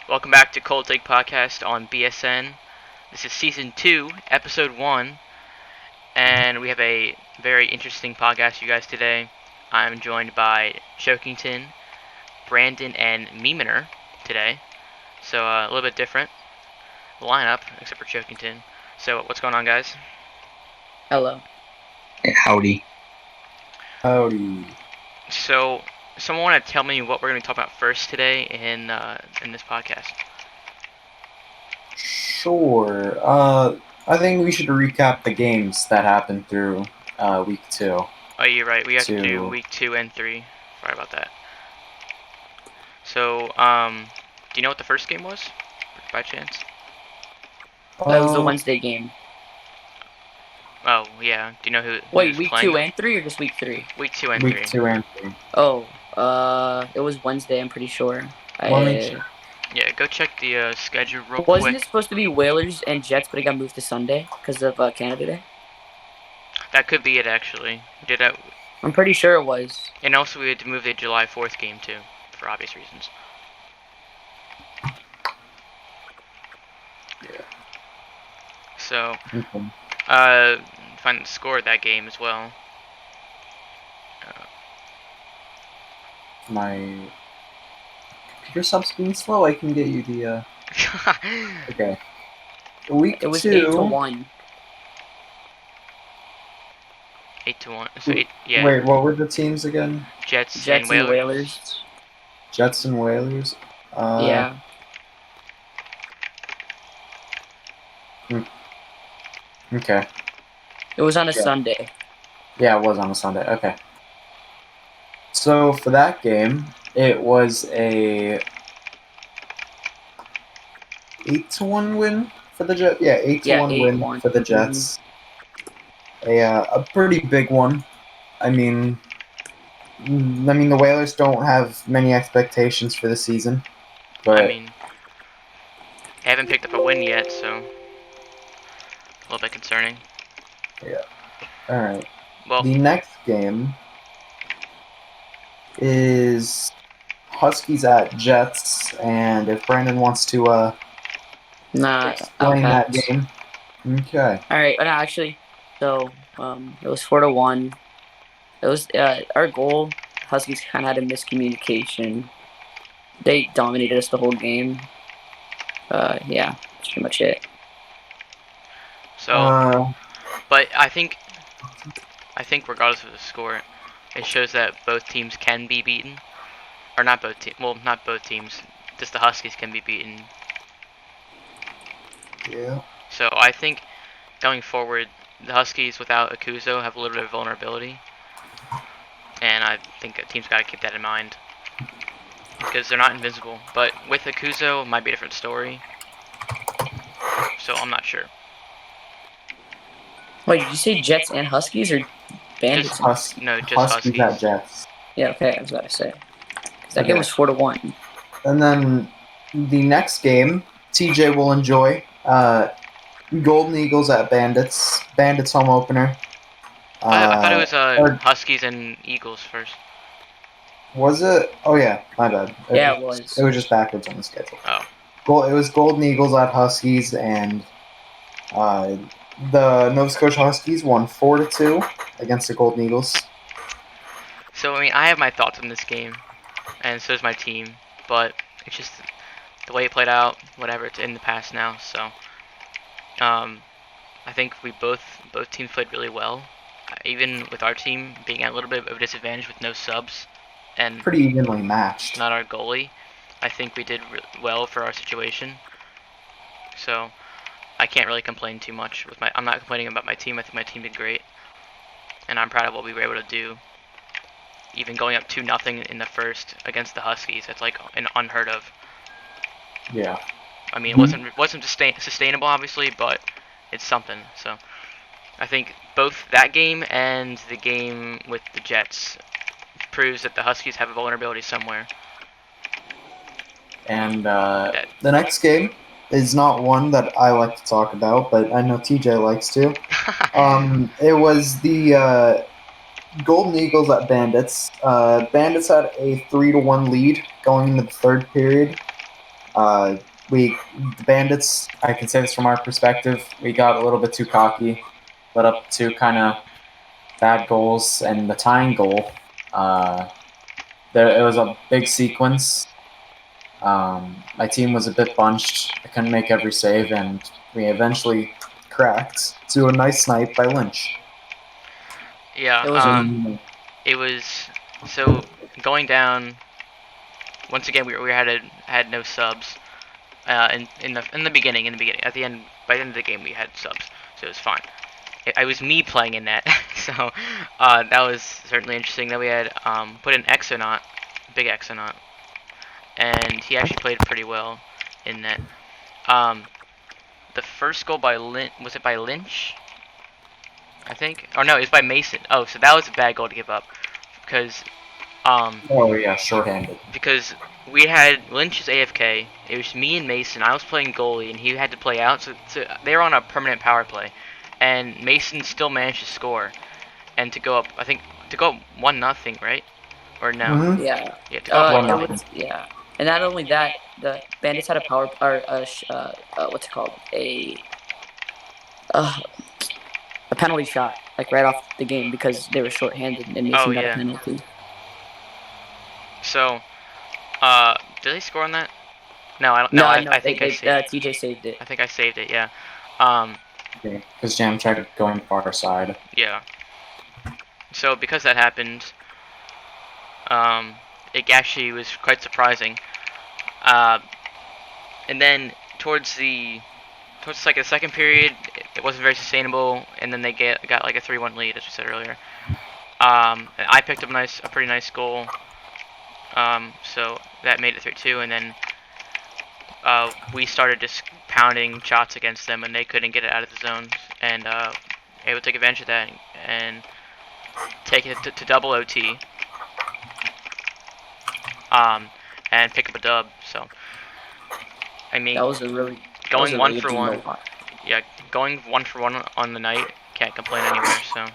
Welcome back to Coldtake podcast on BSN. This is season 2, episode 1, and we have a very interesting podcast for you guys today. I'm joined by Chokington, Brandon, and Memener today. So a little bit different lineup, except for Chokington. So what's going on, guys? Hello. Howdy. Howdy. So someone want to tell me what we're going to talk about first today in this podcast? Sure. I think we should recap the games that happened through week 2. Oh, you're right. We have to do week 2 and 3. Sorry about that. So, do you know what the first game was, by chance? That was the Wednesday game. Oh, yeah. Do you know who Wait, was week playing? 2 and 3 or just week 3? Week 2 and 3. Week 2 and 3. Oh, it was Wednesday, I'm pretty sure. Yeah, go check the schedule real Wasn't quick. it supposed to be Whalers and Jets, but it got moved to Sunday because of Canada Day? That could be it, actually. We did that. I'm pretty sure it was. And also, we had to move the July 4th game, too, for obvious reasons. Yeah. So, Okay. find the score of that game as well. My computer stops being slow. I can get you the. Okay. Week It was 2. 8-1. 8-1. So, yeah. Wait, what were the teams again? Jets Jets and and Whalers. Whalers. Jets and Whalers. Yeah. Okay. It was on a Yeah. Sunday. Yeah, it was on a Sunday. Okay. So for that game, it was a 8-1 win for the Jets. Yeah, 8-1 win 8-1. for the Jets. A pretty big one. I mean, the Whalers don't have many expectations for the season, but I mean, they haven't picked up a win yet, so a little bit concerning. yeah. All right. Well, The next game is Huskies at Jets, and if Brandon wants to Nah, explain that Outcast. game, okay. Alright, no, actually, so, it was 4-1. It was, our goal, Huskies kind of had a miscommunication. They dominated us the whole game. Yeah, that's pretty much it. so, but I think regardless of the score, it shows that both teams can be beaten. Or not both teams. Well, not both teams. Just the Huskies can be beaten. Yeah. So I think going forward, the Huskies without Akuzo have a little bit of vulnerability. And I think that team's got to keep that in mind. Because they're not invincible. But with Akuzo, it might be a different story. So I'm not sure. Wait, did you say Jets and Huskies or Bandits? Just Huskies Huskies. at Jets. Yeah, okay, I was about to say. 'Cause that Okay. game was 4-1. And then the next game, TJ will enjoy. Golden Eagles at Bandits. Bandits home opener. I thought it was or- Huskies and Eagles first. Was it? Oh yeah, my bad. Yeah, it was. It was just backwards on the schedule. Oh. It was Golden Eagles at Huskies, and the Nova Scotia Huskies won 4-2 against the Golden Eagles. So, I mean, I have my thoughts on this game, and so does my team, but it's just the way it played out, whatever, it's in the past now, so, I think both teams played really well, even with our team being at a little bit of a disadvantage with no subs, and Pretty evenly matched. not our goalie. I think we did well for our situation, so I can't really complain too much. I'm not complaining about my team. I think my team did great, and I'm proud of what we were able to do. Even going up 2-0 in the first against the Huskies, it's like an unheard of. Yeah. I mean, it wasn't sustainable, obviously, but it's something. So I think both that game and the game with the Jets proves that the Huskies have a vulnerability somewhere. And the next game is not one that I like to talk about, but I know TJ likes to. It was the Golden Eagles at Bandits. Bandits had a 3-1 lead going into the third period. The Bandits, I can say this from our perspective, we got a little bit too cocky, led up to kind of bad goals, and the tying goal. It was a big sequence. My team was a bit bunched. I couldn't make every save, and we eventually cracked to a nice snipe by Lynch. Yeah. It was so going down. Once again, we had no subs. In the beginning, at the end, by the end of the game, we had subs, so it was fine. It was me playing in net, so that was certainly interesting. Then we had put in Exonaut, big Exonaut, and he actually played pretty well in net. The first goal by was it by Lynch? I think, or no, it was by Mason. Oh, so that was a bad goal to give up, because oh yeah, shorthanded. Because we had Lynch's AFK. It was me and Mason. I was playing goalie, and he had to play out. So they were on a permanent power play, and Mason still managed to score, and to go up. I think to go up 1-0, right? Or no? Mm-hmm. Yeah. Yeah, to go up 1-0. Yeah. And not only that, the Bandits had a power or what's it called? A penalty shot, like right off the game because they were shorthanded and Mason got a penalty. So, did they score on that? No, I don't. No, I think I saved it. TJ saved it. I think I saved it. Yeah. Because Jam tried going far side. Yeah. So because that happened, it actually was quite surprising. And then towards like the second period, it wasn't very sustainable, and then they got like a 3-1 lead, as we said earlier. And I picked up a pretty nice goal. So that made it 3-2, and then we started just pounding shots against them, and they couldn't get it out of the zones, and able to take advantage of that and take it to double OT, and pick up a dub. So I mean, that was a really going 1-for-1. Yeah, going 1-for-1 on the night, can't complain anywhere. So.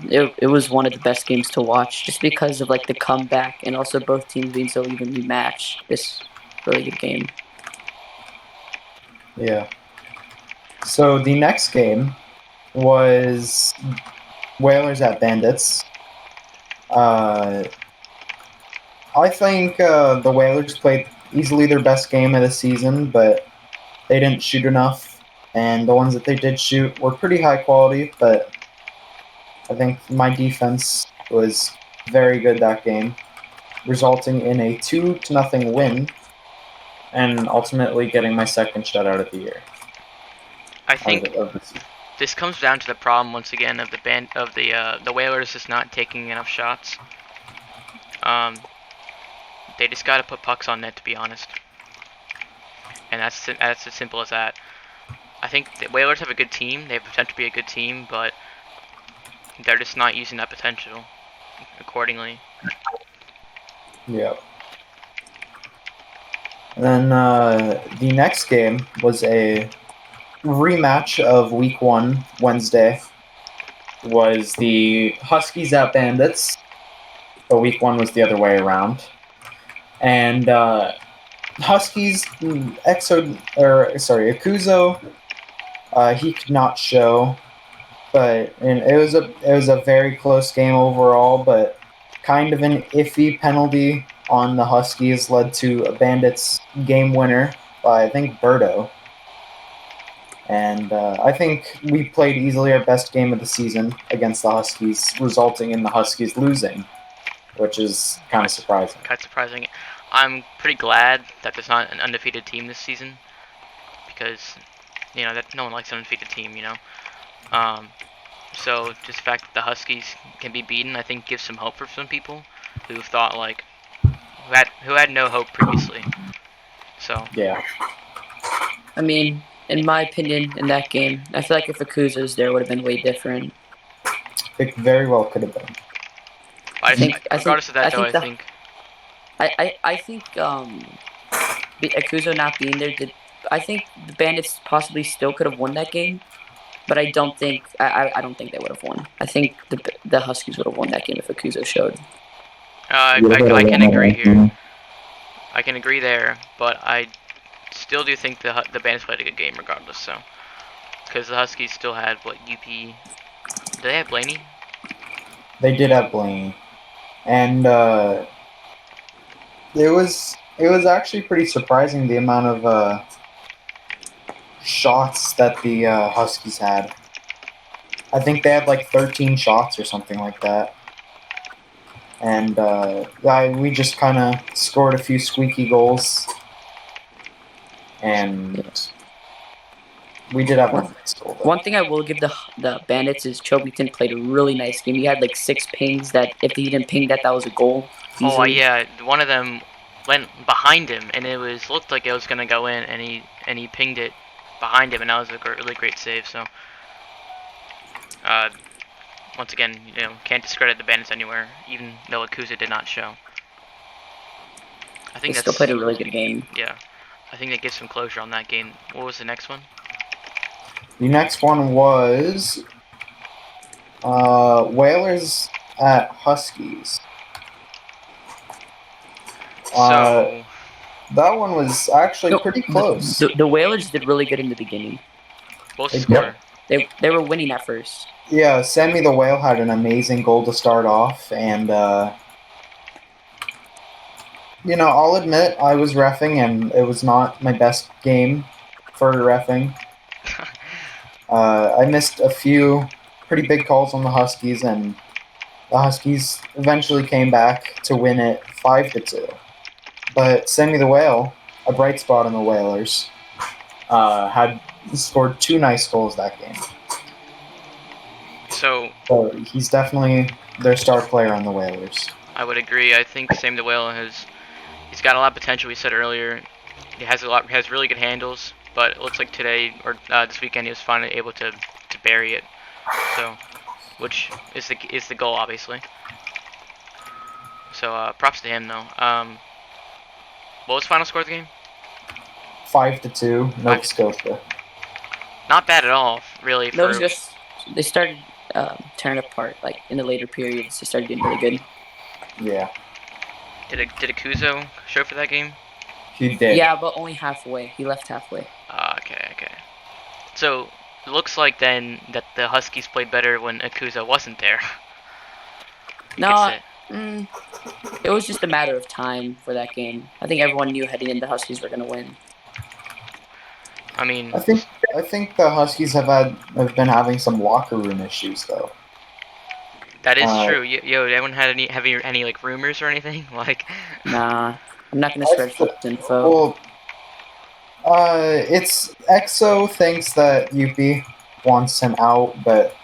It was one of the best games to watch, just because of like the comeback and also both teams being so evenly matched. This really good game. Yeah. So the next game was Whalers at Bandits. I think the Whalers played easily their best game of the season, but they didn't shoot enough, and the ones that they did shoot were pretty high quality, but I think my defense was very good that game, resulting in a 2-0 win, and ultimately getting my second shutout of the year. I think this comes down to the problem once again of the Whalers just not taking enough shots. They just gotta put pucks on net, to be honest, and that's as simple as that. I think the Whalers have a good team. They have potential to be a good team, but they're just not using that potential accordingly. Yeah. And then the next game was a rematch of Week 1, Wednesday. Was the Huskies at Bandits, but Week 1 was the other way around. And Huskies, Akuzo, he could not show. But it was a very close game overall, but kind of an iffy penalty on the Huskies led to a Bandits game winner by, I think, Birdo. And I think we played easily our best game of the season against the Huskies, resulting in the Huskies losing, which is kind of surprising. Quite surprising. I'm pretty glad that there's not an undefeated team this season, because, you know, that no one likes an undefeated team, you know. So just the fact that the Huskies can be beaten, I think, gives some hope for some people who thought like who had no hope previously. So yeah. I mean, in my opinion, in that game, I feel like if Akuzo was there, it would have been way different. It very well could have been. I think Akuzo not being there I think the Bandits possibly still could have won that game. But I don't think I don't think they would have won. I think the Huskies would have won that game if Akuzo showed. I can agree here. I can agree there, but I still do think the Bandits played a good game regardless. So, because the Huskies still had what Youppi. Did they have Blaney? They did have Blaney, and it was actually pretty surprising the amount of shots that the Huskies had. I think they had like 13 shots or something like that. And we just kind of scored a few squeaky goals. And we did have one nice goal. One thing I will give the Bandits is Chokington played a really nice game. He had like 6 pings that if he didn't ping that was a goal. Oh Easily. yeah, one of them went behind him, and it looked like it was gonna go in, and he pinged it behind him, and that was a really great save. So, once again, can't discredit the Bandits anywhere, even though Akusa did not show. I think They still played a really good game. Yeah, I think that gives some closure on that game. What was the next one? The next one was Whalers at Huskies. So that one was actually pretty close. The Whalers did really good in the beginning. What's the score? They were winning at first. Yeah, Sammy the Whale had an amazing goal to start off, and I'll admit I was reffing, and it was not my best game for reffing. I missed a few pretty big calls on the Huskies, and the Huskies eventually came back to win it 5-2. But Sammy the Whale, a bright spot on the Whalers, had scored 2 nice goals that game. So he's definitely their star player on the Whalers. I would agree. I think Sammy the Whale he's got a lot of potential. We said earlier, he has really good handles. But it looks like today or this weekend he was finally able to bury it. So, which is the goal, obviously. So props to him though. What was the final score of the game? 5-2, Nova Scotia. Not bad at all, really. No, it was just they started tearing apart. Like in the later periods, they started getting really good. Yeah. Did Akuzo show for that game? He did. Yeah, but only halfway. He left halfway. Okay. So it looks like then that the Huskies played better when Akuzo wasn't there. No, it was just a matter of time for that game. I think everyone knew heading in the Huskies were gonna win. I mean, I think the Huskies have been having some locker room issues though. That is true. Yo, anyone had any like rumors or anything? Like, nah, I'm not gonna spread false info. Well, it's EXO thinks that Youppi wants him out, but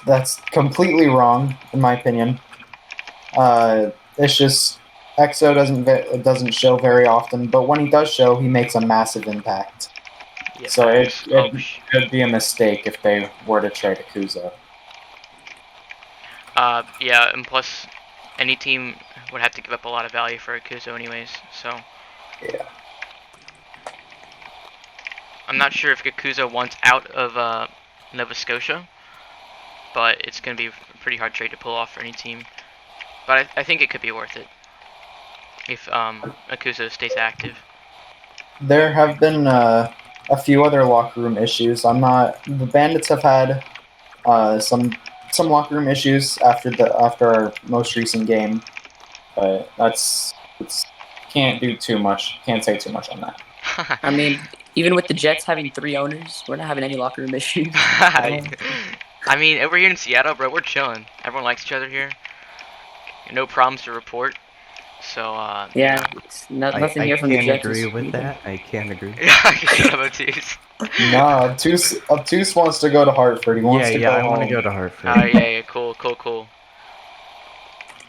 that's completely wrong in my opinion. It's just EXO doesn't show very often, but when he does show, he makes a massive impact. Yeah, so it could be a mistake if they were to trade Akusa. Yeah, and plus, any team would have to give up a lot of value for Akusa anyways, so. Yeah. I'm not sure if Akusa wants out of Nova Scotia, but it's going to be a pretty hard trade to pull off for any team. But I think it could be worth it if Akusa stays active. There have been a few other locker room issues. The Bandits have had some locker room issues after our most recent game, but can't do too much. Can't say too much on that. I mean, even with the Jets having 3 owners, we're not having any locker room issues. I mean, over here in Seattle, bro, we're chilling. Everyone likes each other here. No problems to report. So yeah, it's nothing here from the Jets. I can't agree with that. I can't agree. Shut up, Obtuse. Nah, Obtuse wants to go to Hartford. He wants to go home. I want to go to Hartford. Yeah, cool.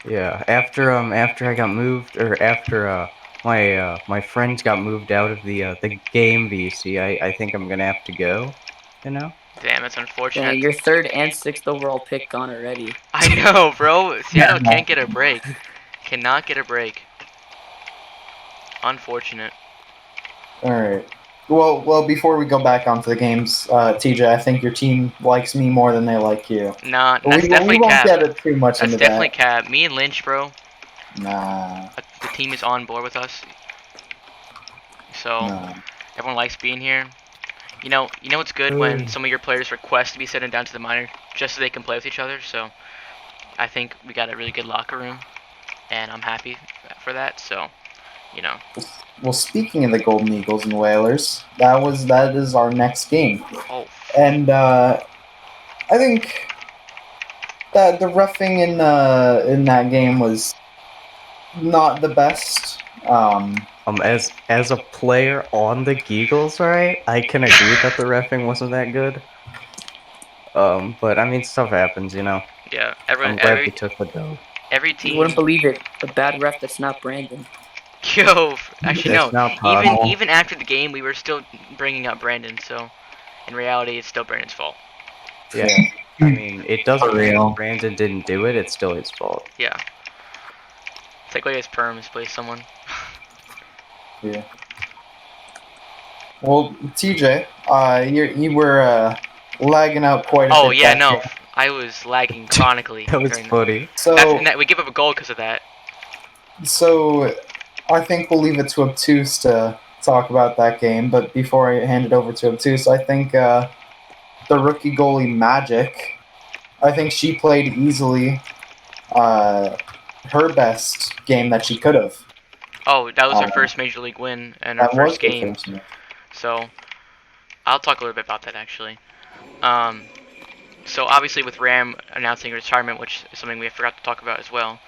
Yeah, after I got moved, or after my friends got moved out of the game VC, I think I'm gonna have to go. You know. Damn, it's unfortunate. Yeah, your 3rd and 6th overall pick gone already. I know, bro. Seattle can't get a break. Cannot get a break. Unfortunate. Alright. Well, before we go back onto the games, TJ, I think your team likes me more than they like you. Nah, that's definitely cap. We won't get it too much into that. That's definitely cap. Me and Lynch, bro. Nah. The team is on board with us. so No. everyone likes being here. You know what's good when some of your players request to be sent down to the minor just so they can play with each other. So I think we got a really good locker room, and I'm happy for that. So, Well, speaking of the Golden Eagles and Whalers, that is our next game, Oh, and I think that the reffing in that game was not the best. As a player on the Eagles, right? I can agree that the reffing wasn't that good. But I mean, stuff happens, you know. yeah. I'm glad we took the dub. Every You team. wouldn't believe it. A bad ref that's not Brandon. Yo, actually no. That's not possible. Even after the game, we were still bringing up Brandon. So in reality, it's still Brandon's fault. Yeah. I mean, it doesn't For mean real. Brandon didn't do it. It's still his fault. Yeah. Take away his perms, please, someone. Yeah. Well, TJ, you were lagging out quite a bit. Oh yeah, back no. there. I was lagging chronically. That was during funny. So, and we give up a goal because of that. so I think we'll leave it to Obtuse to talk about that game. But before I hand it over to Obtuse, I think the rookie goalie Magic, I think she played easily her best game that she could have. Oh, that was her first major league win and her That was first her game. first one. So I'll talk a little bit about that actually. So obviously with Ram announcing retirement, which is something we forgot to talk about as well,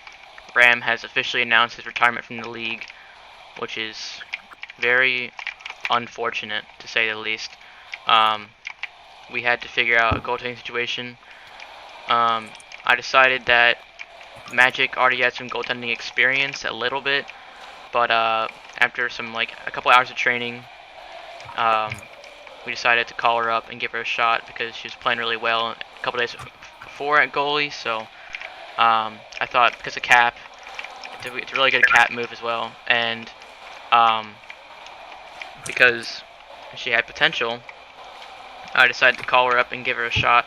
Ram has officially announced his retirement from the league, which is very unfortunate to say the least. We had to figure out a goaltending situation. I decided that Magic already had some goaltending experience a little bit, but after a couple hours of training, we decided to call her up and give her a shot because she was playing really well a couple days before at goalie. So I thought because of cap, it's a really good cap move as well, and because she had potential, I decided to call her up and give her a shot.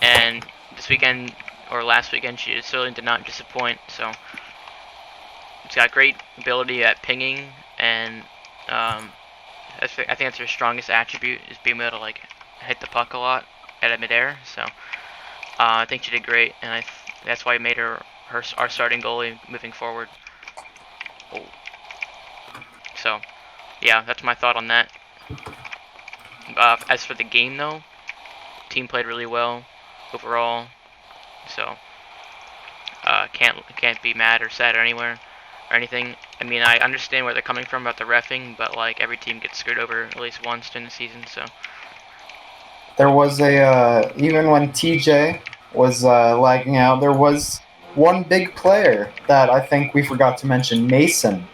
And this weekend or last weekend, she certainly did not disappoint. So she's got great ability at pinging, and I think that's her strongest attribute is being able to hit the puck a lot at midair. So I think she did great, and that's why I made her our starting goalie moving forward. Oh. So yeah, that's my thought on that. As for the game though, team played really well overall. So can't be mad or sad or anywhere or anything. I mean, I understand where they're coming from about the reffing, but every team gets screwed over at least once during the season. So There was even when TJ was lagging out, there was one big player that I think we forgot to mention, Mason.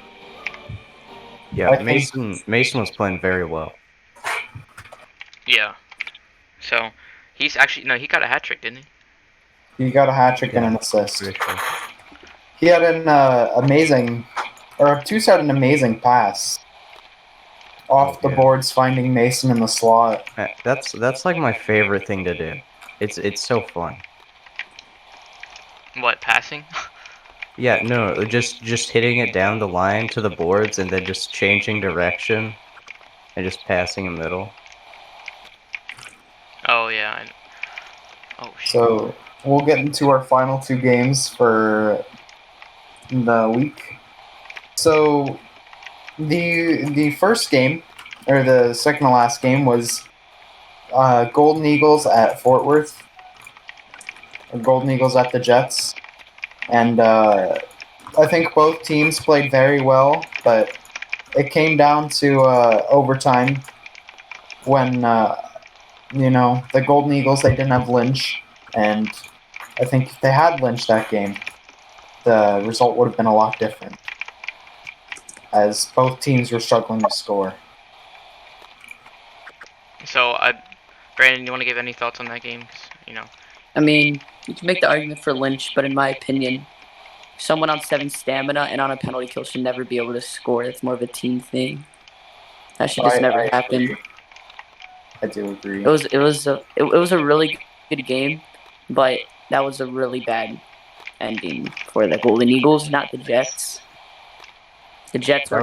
Yeah, Mason was playing very well. yeah, so he's actually he got a hat trick, didn't he? He got a hat trick and an assist. Pretty sure. He had an Obtuse had an amazing pass off the boards, finding Mason in the slot. That's like my favorite thing to do. It's so fun. What, passing? Yeah, no, just hitting it down the line to the boards and then just changing direction and just passing in the middle. Oh yeah. Oh shit. So we'll get into our final two games for the week. So the first game, or the second to last game, was Golden Eagles at Fort Worth. Or Golden Eagles at the Jets. And I think both teams played very well, but it came down to overtime when, the Golden Eagles, they didn't have Lynch. And I think if they had Lynch that game, the result would have been a lot different, as both teams were struggling to score. So, Brandon, you want to give any thoughts on that game? 'Cause, I mean, you can make the argument for Lynch, but in my opinion, someone on 7 stamina and on a penalty kill should never be able to score. It's more of a team thing. That should just never happen. I do agree. It was a really good game, but that was a really bad ending for the Golden Eagles, not the Jets. The Jets That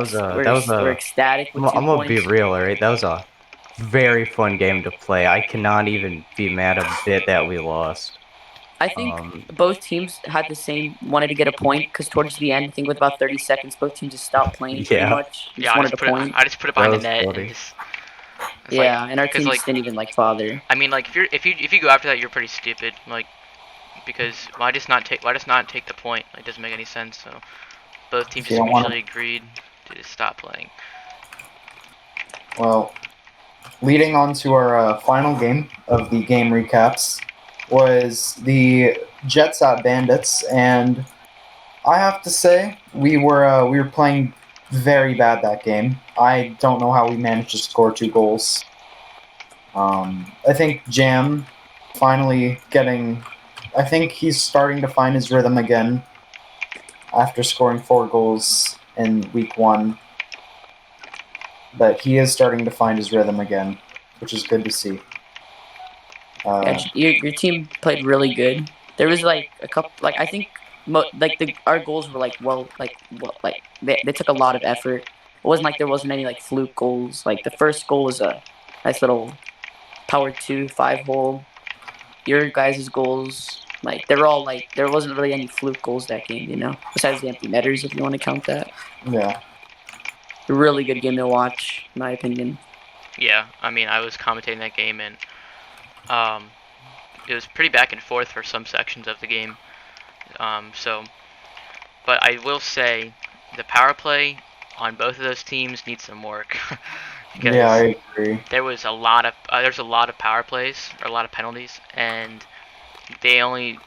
were ecstatic with 2 I'm gonna points. be real, alright? That was a very fun game to play. I cannot even be mad a bit that we lost. I think both teams had wanted to get a point because towards the end, I think with about 30 seconds, both teams just stopped playing pretty Yeah. much. Yeah, Just wanted a point. I just put it That behind the was net funny. and just. It's Yeah, like, and our team 'cause, just didn't even bother. I mean, like if you go after that, you're pretty stupid. Like, because why just not take the point? Like, it doesn't make any sense. So both teams You just don't wanna- mutually agreed to just stop playing. Well, leading on to our final game of the game recaps was the Jets at Bandits, and I have to say we were playing very bad that game. I don't know how we managed to score 2 goals. I think Jam finally getting. I think he's starting to find his rhythm again after scoring 4 goals in week 1. But he is starting to find his rhythm again, which is good to see. Yeah, your team played really good. There was a couple I think our goals were they took a lot of effort. It wasn't like there wasn't any fluke goals. Like the first goal was a nice little power 2 5-hole. Your guys' goals they're all there wasn't really any fluke goals that game, besides the empty netters if you want to count that. Yeah. A really good game to watch, in my opinion. Yeah, I mean, I was commentating that game, and it was pretty back and forth for some sections of the game. But I will say, the power play on both of those teams needs some work. Because Yeah, I agree. there's a lot of power plays or a lot of penalties, and they only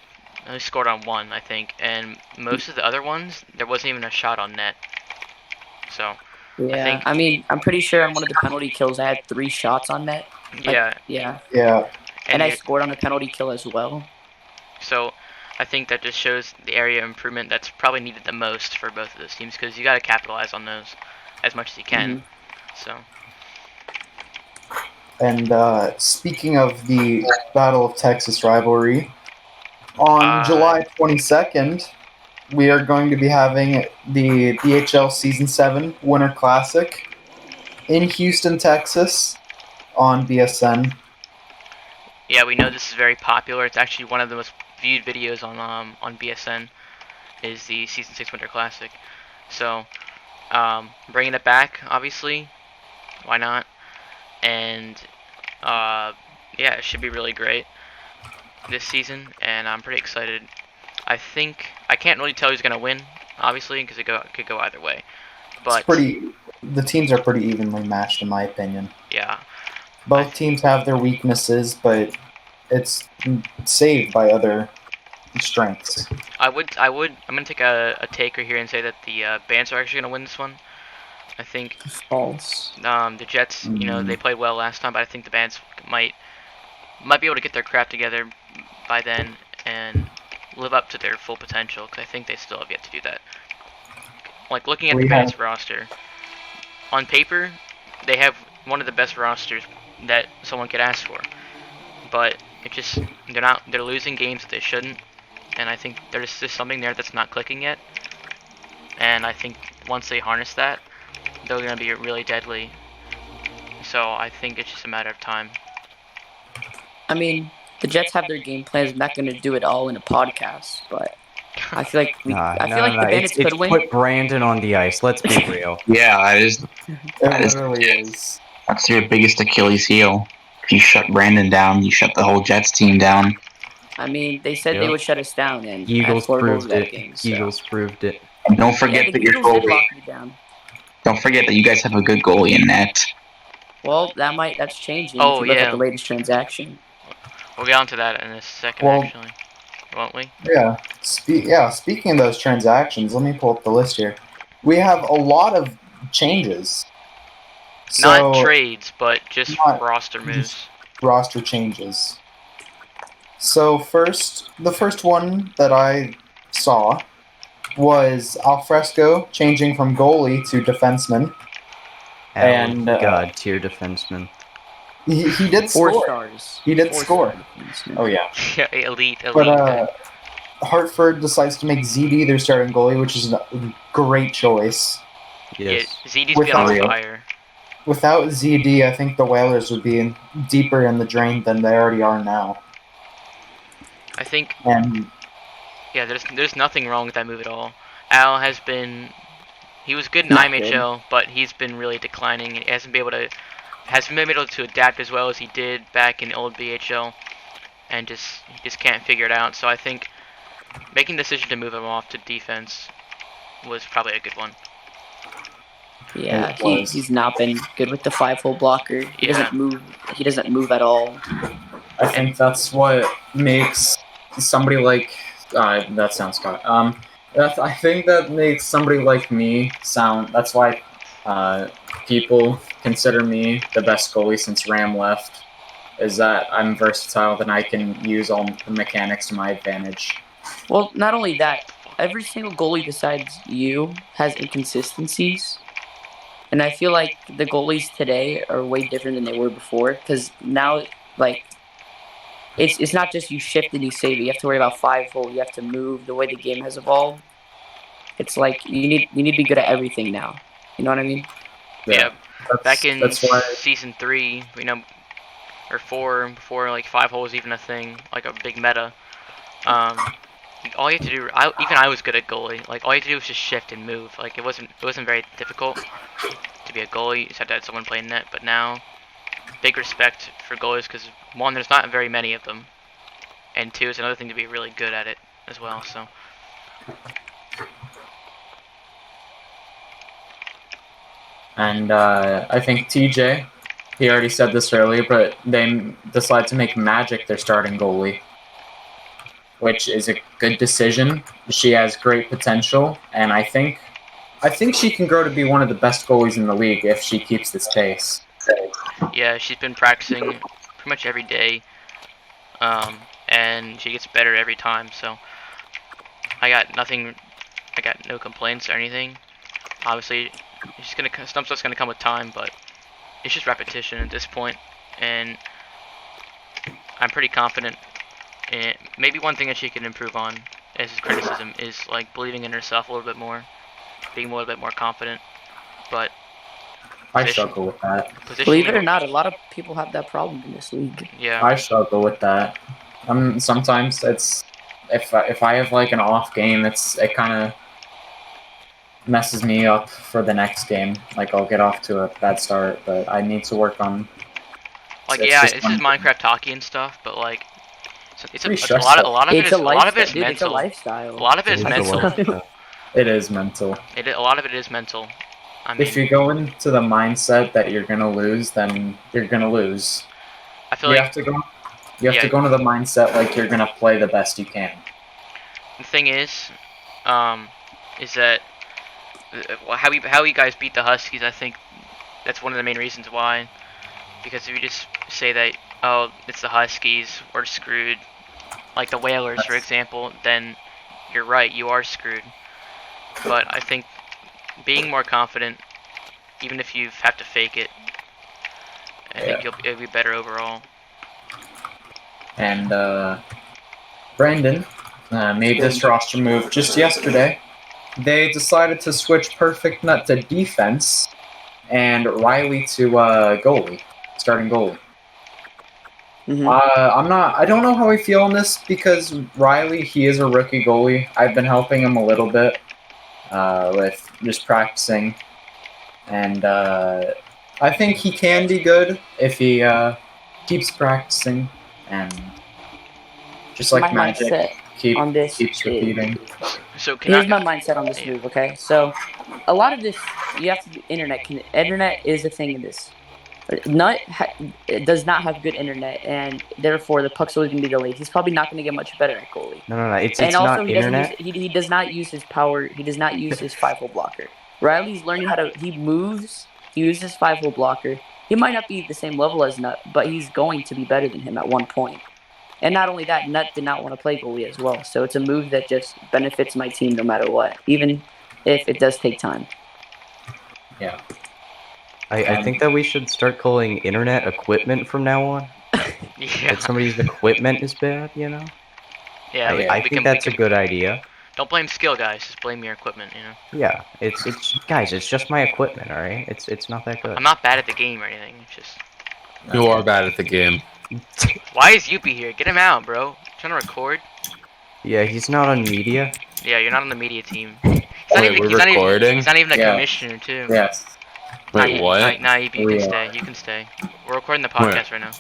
scored on 1, I think, and most of the other ones there wasn't even a shot on net. So yeah, I mean, I'm pretty sure on one of the penalty kills I had 3 shots on net. yeah, Yeah. And I scored on a penalty kill as well. So I think that just shows the area of improvement that's probably needed the most for both of those teams, because you got to capitalize on those as much as you can. So. And speaking of the Battle of Texas rivalry, on July 22nd, we are going to be having the BHL Season 7 Winter Classic in Houston, Texas, on BSN. Yeah, we know this is very popular. It's actually one of the most viewed videos on BSN, is the Season 6 Winter Classic. So, bringing it back, obviously, why not? And, yeah, it should be really great this season, and I'm pretty excited. I can't really tell who's going to win, obviously, because it could go either way. But the teams are pretty evenly matched, in my opinion. Yeah. Both teams have their weaknesses, but it's saved by other strengths. I'm gonna take a take right here and say that the Bandits are actually gonna win this one. I think False. the Jets, they played well last time, but I think the Bandits might be able to get their crap together by then and live up to their full potential, because I think they still have yet to do that. Like, looking at the Bandits roster, on paper, they have one of the best rosters that someone could ask for, but they're losing games that they shouldn't, and I think there's just something there that's not clicking yet. And I think once they harness that, they're gonna be really deadly. So I think it's just a matter of time. I mean, the Jets have their game plans. I'm not going to do it all in a podcast, but I feel like the Bandits could win. Put Brandon on the ice. Let's be real. Yeah, It literally is. That's your biggest Achilles heel. If you shut Brandon down, you shut the whole Jets team down. I mean, they said they would shut us down, and Eagles proved it. Game, so. Eagles proved it. And don't forget that your goalie. Don't forget that you guys have a good goalie in net. Well, that's changing. Oh, if you look at the latest transaction. We'll get onto that in a second, actually, won't we? Yeah. Speaking of those transactions, let me pull up the list here. We have a lot of changes. Not trades, but just roster moves. Just roster changes. So the first one that I saw was Alfresco changing from goalie to defenseman. And God tier defenseman. He did score. 4 stars. He did score. Oh yeah. Yeah, elite. But Hartford decides to make ZD their starting goalie, which is a great choice. Yes. Yeah, ZD's been on Without- fire. Without ZD, I think the Whalers would be deeper in the drain than they already are now. I think, And yeah, there's nothing wrong with that move at all. Al has been, he was good in Not IMHL, but he's been really declining. He hasn't been able to adapt as well as he did back in old BHL, and he just can't figure it out. So I think making the decision to move him off to defense was probably a good one. Yeah, It was. he's not been good with the 5-hole blocker. He Yeah. doesn't move. He doesn't move at all. I think that's what makes somebody like that sounds Scott. I think that makes somebody like me sound. That's why people consider me the best goalie since Ram left. Is that I'm versatile and I can use all the mechanics to my advantage. Well, not only that, every single goalie besides you has inconsistencies. And I feel like the goalies today are way different than they were before. Because now, like, it's not just you shift and you save it. You have to worry about 5-hole. You have to move. The way the game has evolved, it's like you need to be good at everything now. You know what I mean? Yeah. Back in that's why season 3, or 4, before like 5-hole was even a thing, like a big meta. All you have to do, even I was good at goalie. Like all you have to do was just shift and move. Like it wasn't very difficult to be a goalie. You just had to have someone playing net. But now, big respect for goalies because one, there's not very many of them, and two, it's another thing to be really good at it as well. So. And I think TJ, he already said this earlier, but they decided to make Magic their starting goalie, which is a good decision. She has great potential, and I think she can grow to be one of the best goalies in the league if she keeps this pace. Yeah, she's been practicing pretty much every day, and she gets better every time. So I got no complaints or anything. Obviously, some stuff's gonna come with time, but it's just repetition at this point, and I'm pretty confident. And maybe one thing that she can improve on as criticism is like believing in herself a little bit more, being a little bit more confident. But I struggle with that. Believe it or not, a lot of people have that problem in this league. Yeah. I struggle with that. Sometimes it's if I have like an off game, it kind of messes me up for the next game. Like I'll get off to a bad start, but I need to work on. Like it's yeah, just this is Minecraft hockey and stuff, but like it's a lot stressful. of it It's is a a lot of it lifestyle, is dude. It's a mental. lifestyle. A lot of it is It's a mental. lifestyle. It is mental. A lot of it is mental. I mean, If you go into the mindset that you're gonna lose, then you're gonna lose. I feel You like have to go. You have Yeah. to go into the mindset like you're gonna play the best you can. the thing is that how you guys beat the Huskies. I think that's one of the main reasons why. Because if you just say that, oh, it's the Huskies, we're screwed, like the Whalers, for example, then you're right, you are screwed. But I think being more confident, even if you have to fake it, I think it'll be better overall. And Brandon made this roster move just yesterday. They decided to switch Perfect Nut to defense and Riley to goalie, starting goalie. Mhm. I don't know how I feel on this because Riley, he is a rookie goalie. I've been helping him a little bit with just practicing, and I think he can be good if he keeps practicing and just like My Magic mindset on this keeps is- repeating. So can Here's I, my mindset on this move, okay? So, a lot of this, you have to do internet is a thing in this. Nut it does not have good internet, and therefore the puck's always going to be delayed. He's probably not going to get much better at goalie. No. It's And also, not he doesn't internet. he does not use his power. He does not use his 5-hole blocker. Riley's learning how to. He moves. He uses 5-hole blocker. He might not be the same level as Nut, but he's going to be better than him at one point. And not only that, Nut did not want to play goalie as well. So it's a move that just benefits my team no matter what, even if it does take time. Yeah. I think that we should start calling internet equipment from now on. yeah, That somebody's equipment is bad, you know? yeah, I think that's a good idea. Don't blame skill, guys. Just blame your equipment. You know. Yeah, it's guys, it's just my equipment, all right? It's not that good. I'm not bad at the game or anything. It's just. You are bad at the game. Why is Youppi here? Get him out, bro. Trying to record? Yeah, he's not on media. Yeah, you're not on the media team. Wait, we're recording? He's not even a Yeah. commissioner, too. Yes. Wait, what? Nah, you can We stay. You can stay. We're recording the podcast right now.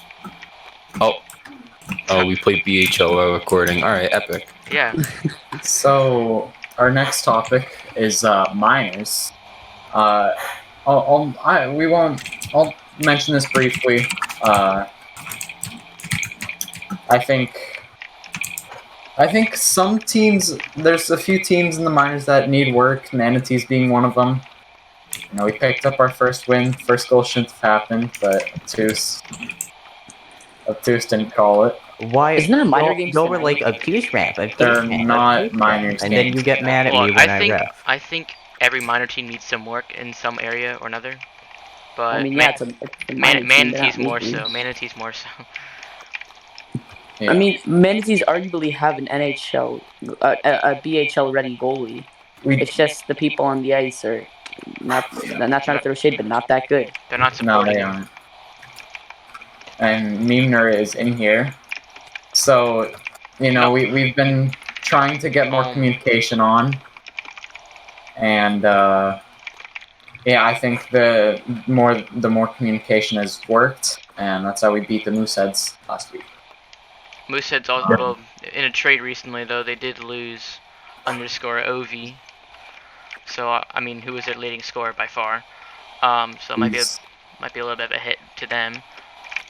Oh, we played BHL while recording. Alright, epic. Yeah. So our next topic is minors. I'll mention this briefly. I think some teams, there's a few teams in the minors that need work, Manatees being one of them. You know, we picked up our first win. First goal shouldn't have happened, but Obtuse didn't call it. Why? Isn't that a minor game Y'all were tonight? like obtuse rap. They're not minors And then games. you get mad at Well, me when I ref. I think every minor team needs some work in some area or another. But I mean, yeah, it's a minor team, they're Manatees not more league. so. Manatees more so. Yeah. I mean, Manatees arguably have an NHL, a BHL ready goalie. we It's just the people on the ice are not trying to throw shade, but not that good. They're not No, supporting they him. aren't. And Memner is in here. So, you know, we've been trying to get more communication on. And, yeah, I think the more communication has worked. And that's how we beat the Mooseheads last week. Moosehead's also, well, in a trade recently, though, they did lose _OV. So, I mean, who was their leading scorer by far. So it might be a little bit of a hit to them.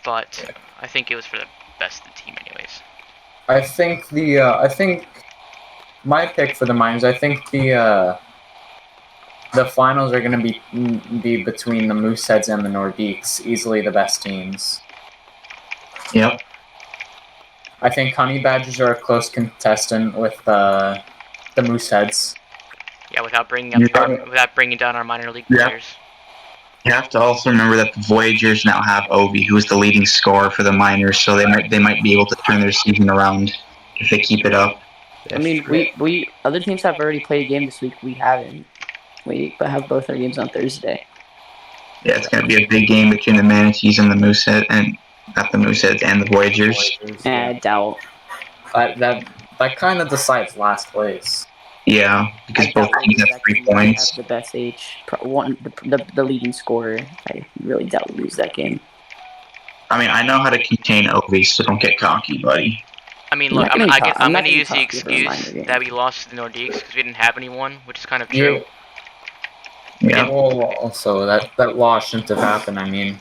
But I think it was for the best of the team anyways. I think my pick for the minors, I think the finals are going to be between the Mooseheads and the Nordiques, easily the best teams. Yep. I think Honey Badgers are a close contestant with the Mooseheads. Yeah, without bringing down our minor league Yeah. players. You have to also remember that the Voyagers now have Ovi, who is the leading scorer for the minors, so they might be able to turn their season around if they keep it up. I mean, we other teams have already played a game this week. We haven't. We have both our games on Thursday. Yeah, it's going to be a big game between the Manatees and the Moosehead, and not the Mooseheads and the Voyagers. I doubt. That kind of decides last place. Yeah, because both teams have 3 points. Have the best age, the leading scorer. I really doubt we lose that game. I mean, I know how to contain Ovi, so don't get cocky, buddy. I mean, I'm look, not I'm getting going to getting use the cocky over a minor excuse game. that we lost to the Nordiques because we didn't have anyone, which is kind of true. Yeah. Well, also that loss shouldn't have happened. I mean,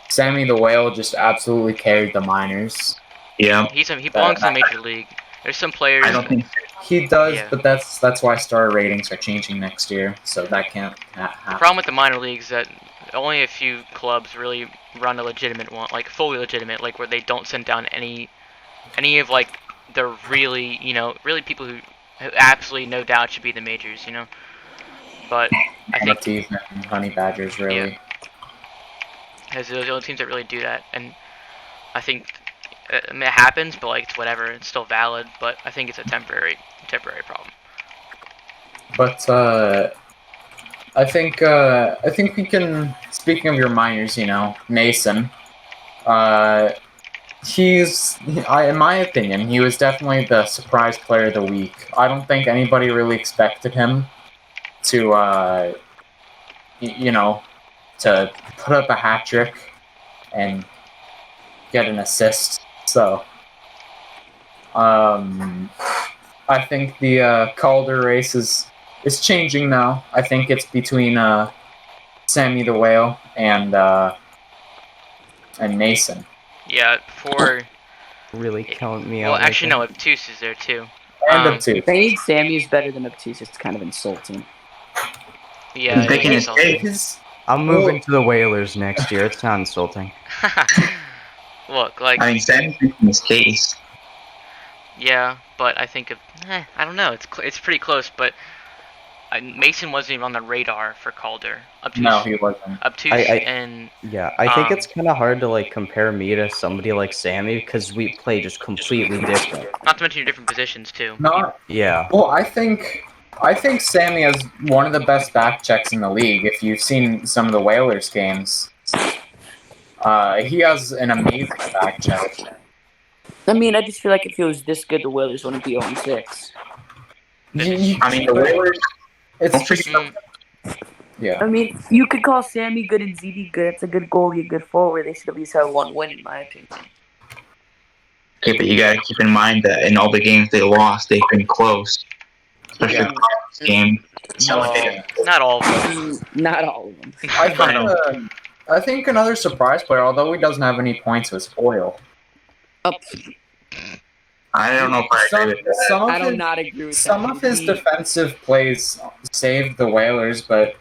Sammy the Whale just absolutely carried the minors. Yeah. He belongs in the major league. There's some players. I don't think. He does, Yeah. but that's why star ratings are changing next year, so that can't The happen. problem with the minor leagues is that only a few clubs really run a legitimate one, like fully legitimate, like where they don't send down any of like the really, really people who absolutely no doubt should be in the majors, But I think Manatees and Honey Badgers really. because those are the only teams that really do that, and I think I mean, it happens, but like it's whatever, it's still valid. But I think it's a temporary problem. But I think we can. Speaking of your minors, Mason. In my opinion, he was definitely the surprise player of the week. I don't think anybody really expected him to, to put up a hat trick and get an assist. So, I think the Calder race is changing now. I think it's between Sammy the Whale and Mason. Yeah, for really count me well, out. actually like no, Obtuse is there too. And Obtuse. Saying Sammy is better than Obtuse is kind of insulting. Yeah, He's making his it's case. His, I'm moving to the Whalers next year. It's not insulting. Look, like I mean, Sam's making his case. yeah, but I think I don't know. It's pretty close, but Mason wasn't even on the radar for Calder. No, he wasn't. And I think it's kind of hard to like compare me to somebody like Sammy because we play just completely different. not to mention your different positions too. Yeah. Well, I think Sammy has one of the best back checks in the league. If you've seen some of the Whalers games, he has an amazing back check. I mean, I just feel like if he was this good, the Whalers wouldn't be 0-6. I mean, the Whalers. It's just. Yeah. I mean, you could call Sammy good and ZD good. It's a good goalie, a good forward. They should at least have one win, in my opinion. Okay, but you gotta keep in mind that in all the games they lost, they've been close. Especially Yeah. the game. Not all of them. Not all of them. I think another surprise player, although he doesn't have any points, was Foyle. I don't know if I agree with that. I do not agree with Some that. of his defensive plays saved the Whalers, but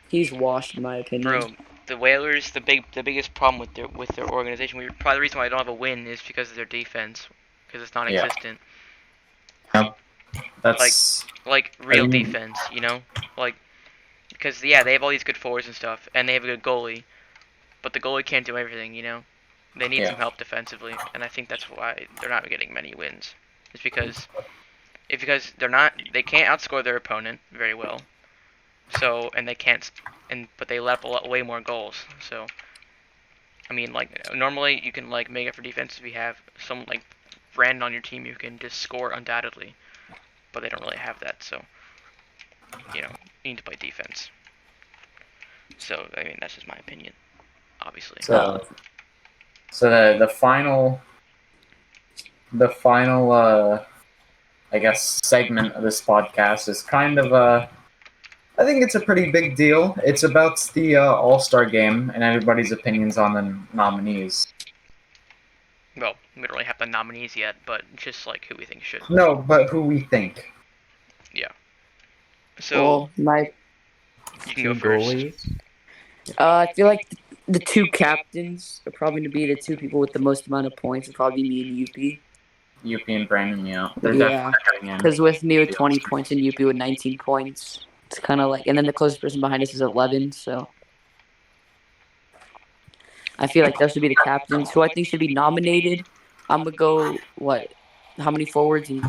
He's washed, in my opinion. Bro, the Whalers, the biggest problem with their organization, probably the reason why they don't have a win is because of their defense, because it's non-existent. that's Like real defense, you know, like because they have all these good forwards and stuff, and they have a good goalie, but the goalie can't do everything, you know. They need some help defensively, and I think that's why they're not getting many wins. It's because they can't outscore their opponent very well. So, and they can't, but they let up way more goals. So, I mean, like, normally you can, like, make up for defense if you have some, like, Brandon on your team who can just score undoubtedly. But they don't really have that, so, you know, you need to play defense. So, I mean, that's just my opinion, obviously. so the final I guess segment of this podcast is kind of I think it's a pretty big deal. It's about the All-Star game and everybody's opinions on the nominees. Well, we don't really have the nominees yet, but just, like, who we think should. No, but who we think. Yeah. So, well, you can go first. I feel like the two captains are probably going to be the two people with the most amount of points. It'll probably be me and Youppi. Youppi and Brandon, yeah. They're Yeah, definitely getting in. because with me with 20 points and Youppi with 19 points, it's kind of like, and then the closest person behind us is 11, so I feel like those should be the captains who I think should be nominated. I'm gonna go how many forwards and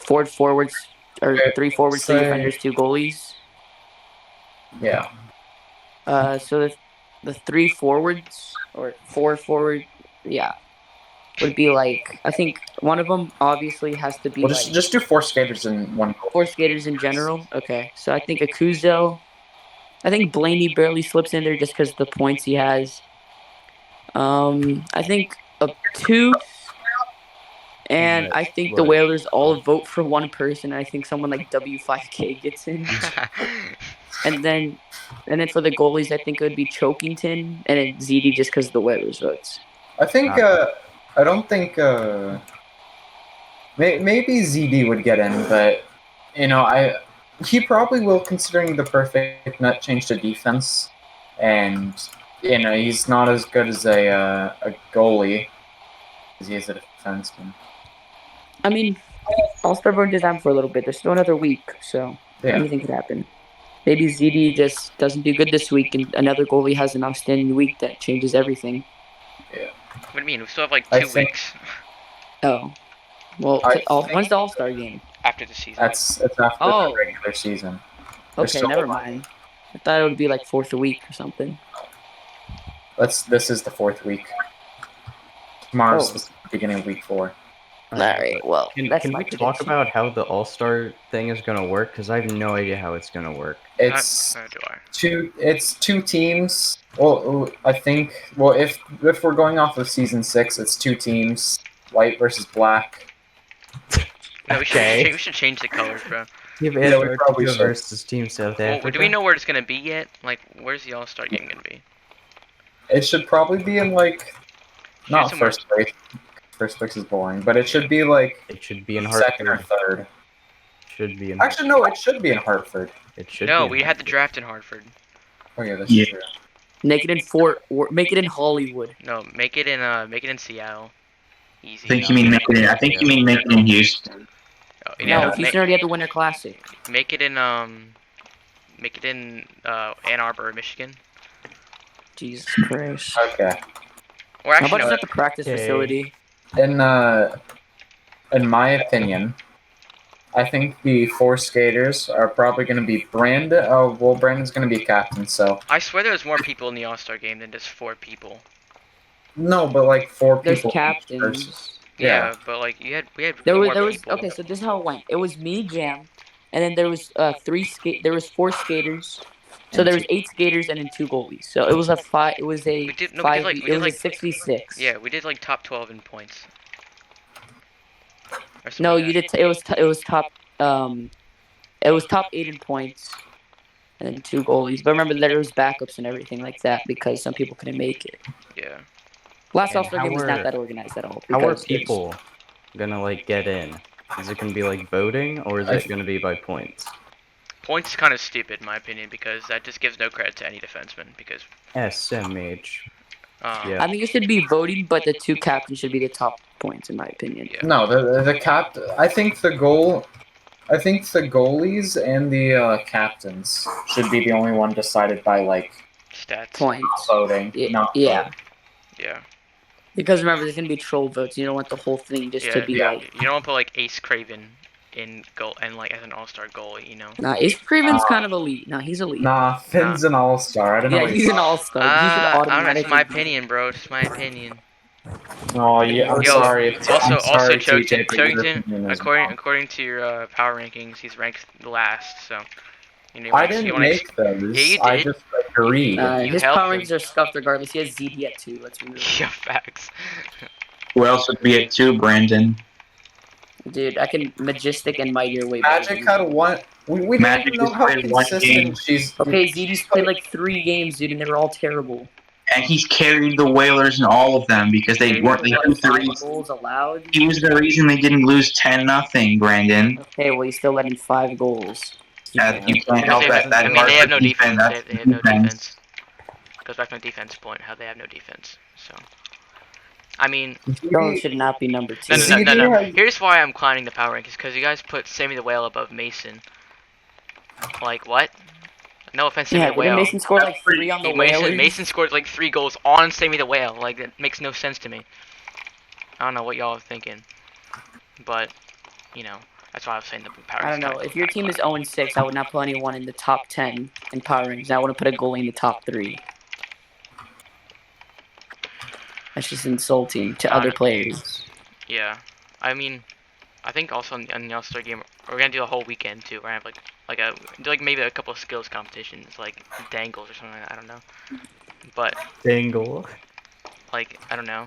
four forwards or three forwards, three defenders, two goalies. Yeah. So the three forwards or four forward, would be like, I think one of them obviously has to be Well, just do four skaters and one goal. Four skaters in general. Okay, so I think Akuzel. I think Blaney barely slips in there just because of the points he has. I think two, and I think the Whalers all vote for one person. I think someone like W5K gets in, and then for the goalies, I think it would be Chokington and then ZD just because of the Whalers votes. I think I don't think maybe ZD would get in, but you know he probably will, considering the perfect nut change to defense, and you know he's not as good as a goalie as he is a defenseman. I mean, All-Star vote did happen for a little bit. There's still another week, so anything could happen. Maybe ZD just doesn't do good this week, and another goalie has an outstanding week that changes everything. Yeah. What do you mean? We still have like 2 weeks. Oh. Well, when's the All-Star game? After the season. It's after the regular season. Okay, never mind. I thought it would be like 4th week or something. This is the 4th week. Tomorrow's the beginning of week 4. Alright, well, can we talk about how the All-Star thing is going to work? Because I have no idea how it's going to work. It's two teams. Well, I think. Well, if we're going off of season 6, it's 2 teams: white versus black. No, we should change the colors, bro. We probably versus Team South Africa. Well, do we know where it's gonna be yet? Like, where's the All-Star game gonna be? It should probably be in not first place. First place is boring, but it should be it should be in Hartford. Second or third. Should be in. Actually, no, it should be in Hartford. It should. No, we had the draft in Hartford. Oh yeah, that's true. Make it in make it in Hollywood. No, make it in Seattle. Easy. I think you mean make it in Houston. Oh, No, Houston already had the Winter Classic. Make it in Ann Arbor, Michigan. Jesus Christ. Okay. Or How actually, about no. just at the practice facility? In my opinion, I think the 4 skaters are probably going to be Brandon. Oh, well, Brandon's going to be captain, so. I swear there was more people in the All-Star game than just 4 people. No, but like 4 There's people. captains. Yeah, but like we had There more was people. okay. So this is how it went. It was me, Jam, and then there was There was 4 skaters. So there was 8 skaters and then 2 goalies. So it was a 5. It was a We did 5. like It was a 6v6. Yeah, we did like top 12 in points. Or something No, like you that. did. It was top. It was top 8 in points, and then 2 goalies. But remember, there was backups and everything like that because some people couldn't make it. Yeah. Last And All-Star game was not that organized at all. How are because people gonna like get in? Is it gonna be like voting, or is it gonna be by points? Points is kind of stupid in my opinion because that just gives no credit to any defenseman because. SMH. Yeah. I think it should be voting, but the 2 captains should be the top points in my opinion. Yeah. No, I think the goalies and the captains should be the only one decided by like Stats. Points. voting. Not Yeah. Yeah. Because remember, there's gonna be troll votes. You don't want the whole thing just to be like. You don't want to put like Ace Craven in goal and like as an all-star goalie, you know. Nah, Ace Craven's kind of elite. Nah, he's elite. Nah, Finn's an all-star. I don't know. Yeah, what he's an all-star. He should I don't know. automatically. It's my opinion, bro. It's my opinion. Oh yeah, I'm sorry. Also, I'm sorry, Chokington, TJ, but your opinion is wrong. according to your power rankings, he's ranked last. So, you know, I didn't make those. Yeah, you I did. just agreed. You His helped power him. rankings are scuffed regardless. He has ZD at 2. Let's be real. Yeah, facts. Who else would be at 2, Brandon? Dude, I can Majestic and Mightier way Magic had one. We don't Magic even know has how played one game. consistent she's. Okay, ZD's played like 3 games, dude, and they were all terrible. And he's carried the Whalers in all of them because they weren't. He was the 5 reason. goals allowed. He was the reason they didn't lose 10-0, Brandon. Okay, well, he's still letting 5 goals. You can't help that. I mean, they have no defense. That's They have no defense. Goes back to my defense point. How they have no defense. So, I mean, Stone should not be number 2. no. Here's why I'm climbing the power rankings because you guys put Sammy the Whale above Mason. Like what? No offense, Sammy Yeah, the Whale. didn't Mason scored like 3 on the Whalers? Mason scored like 3 goals on Sammy the Whale. Like that makes no sense to me. I don't know what y'all are thinking, but you know that's why I was saying the power. I don't know. If your team is 0-6, I would not put anyone in the top 10 in power rankings. I wouldn't put a goalie in the top 3. That's just insulting to other players. Yeah, I mean, I think also in the All-Star game, we're gonna do a whole weekend too. We're gonna have maybe a couple of skills competitions, like dangles or something like that. I don't know, but Dangle. like I don't know.